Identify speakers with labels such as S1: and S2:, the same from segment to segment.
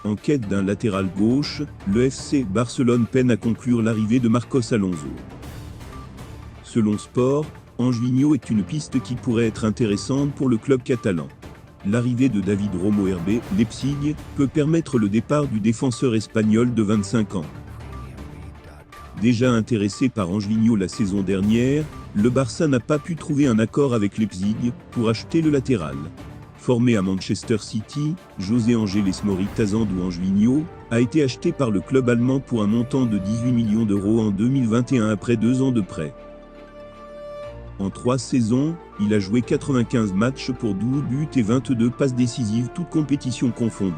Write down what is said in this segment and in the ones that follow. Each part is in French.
S1: En quête d'un latéral gauche, le FC Barcelone peine à conclure l'arrivée de Marcos Alonso. Selon Sport, Angelino est une piste qui pourrait être intéressante pour le club catalan. L'arrivée de David Romo RB Leipzig peut permettre le départ du défenseur espagnol de 25 ans. Déjà intéressé par Angelino la saison dernière, le Barça n'a pas pu trouver un accord avec Leipzig pour acheter le latéral. Formé à Manchester City, José Ángeles Moritazandou Angelino a été acheté par le club allemand pour un montant de 18 millions d'euros en 2021 après 2 ans de prêt. En 3 saisons, il a joué 95 matchs pour 12 buts et 22 passes décisives, toutes compétitions confondues.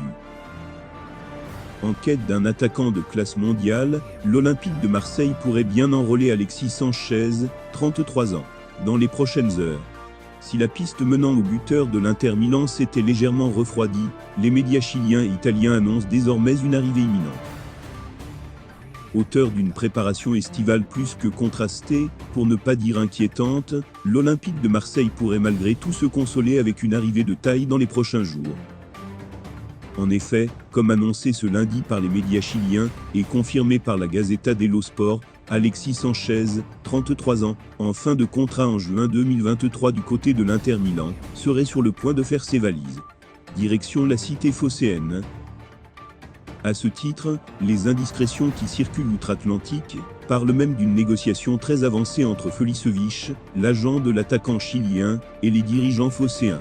S1: En quête d'un attaquant de classe mondiale, l'Olympique de Marseille pourrait bien enrôler Alexis Sanchez, 33 ans, dans les prochaines heures. Si la piste menant au buteur de l'Inter Milan s'était légèrement refroidie, les médias chiliens et italiens annoncent désormais une arrivée imminente. Auteur d'une préparation estivale plus que contrastée, pour ne pas dire inquiétante, l'Olympique de Marseille pourrait malgré tout se consoler avec une arrivée de taille dans les prochains jours. En effet, comme annoncé ce lundi par les médias chiliens et confirmé par la Gazzetta dello Sport, Alexis Sanchez, 33 ans, en fin de contrat en juin 2023 du côté de l'Inter Milan, serait sur le point de faire ses valises. Direction la cité phocéenne. À ce titre, les indiscrétions qui circulent outre-Atlantique parlent même d'une négociation très avancée entre Felicevich, l'agent de l'attaquant chilien, et les dirigeants phocéens.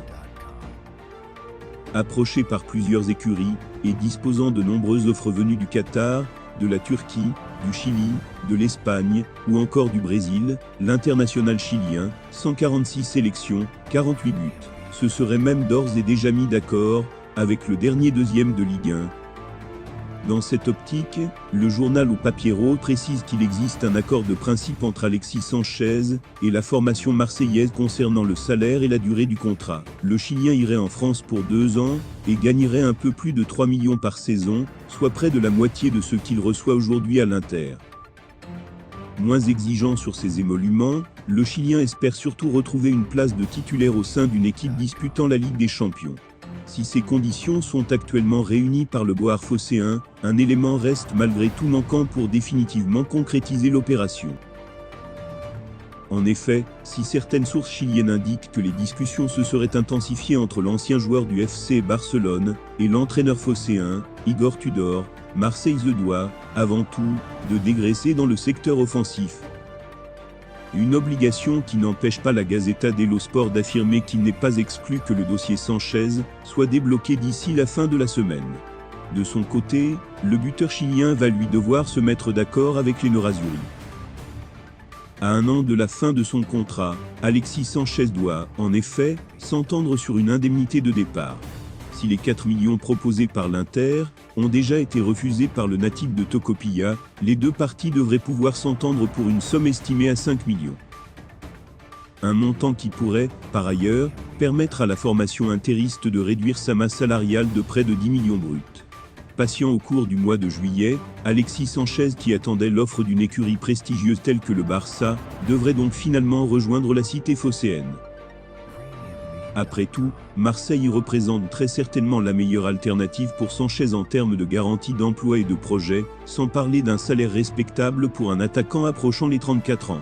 S1: Approché par plusieurs écuries et disposant de nombreuses offres venues du Qatar, de la Turquie, du Chili, de l'Espagne ou encore du Brésil, l'international chilien, 146 sélections, 48 buts, se serait même d'ores et déjà mis d'accord avec le dernier deuxième de Ligue 1. Dans cette optique, le journal au papier rose précise qu'il existe un accord de principe entre Alexis Sanchez et la formation marseillaise concernant le salaire et la durée du contrat. Le Chilien irait en France pour 2 ans et gagnerait un peu plus de 3 millions par saison, soit près de la moitié de ce qu'il reçoit aujourd'hui à l'Inter. Moins exigeant sur ses émoluments, le Chilien espère surtout retrouver une place de titulaire au sein d'une équipe disputant la Ligue des Champions. Si ces conditions sont actuellement réunies par le Board phocéen, un élément reste malgré tout manquant pour définitivement concrétiser l'opération. En effet, si certaines sources chiliennes indiquent que les discussions se seraient intensifiées entre l'ancien joueur du FC Barcelone et l'entraîneur phocéen, Igor Tudor, Marseille se doit, avant tout, de dégraisser dans le secteur offensif. Une obligation qui n'empêche pas la Gazzetta dello Sport d'affirmer qu'il n'est pas exclu que le dossier Sanchez soit débloqué d'ici la fin de la semaine. De son côté, le buteur chilien va lui devoir se mettre d'accord avec les Nerazzurri. À 1 an de la fin de son contrat, Alexis Sanchez doit, en effet, s'entendre sur une indemnité de départ. Si les 4 millions proposés par l'Inter ont déjà été refusés par le natif de Tocopilla, les deux parties devraient pouvoir s'entendre pour une somme estimée à 5 millions. Un montant qui pourrait, par ailleurs, permettre à la formation interiste de réduire sa masse salariale de près de 10 millions bruts. Patient au cours du mois de juillet, Alexis Sanchez, qui attendait l'offre d'une écurie prestigieuse telle que le Barça, devrait donc finalement rejoindre la cité phocéenne. Après tout, Marseille représente très certainement la meilleure alternative pour Sanchez en termes de garantie d'emploi et de projet, sans parler d'un salaire respectable pour un attaquant approchant les 34 ans.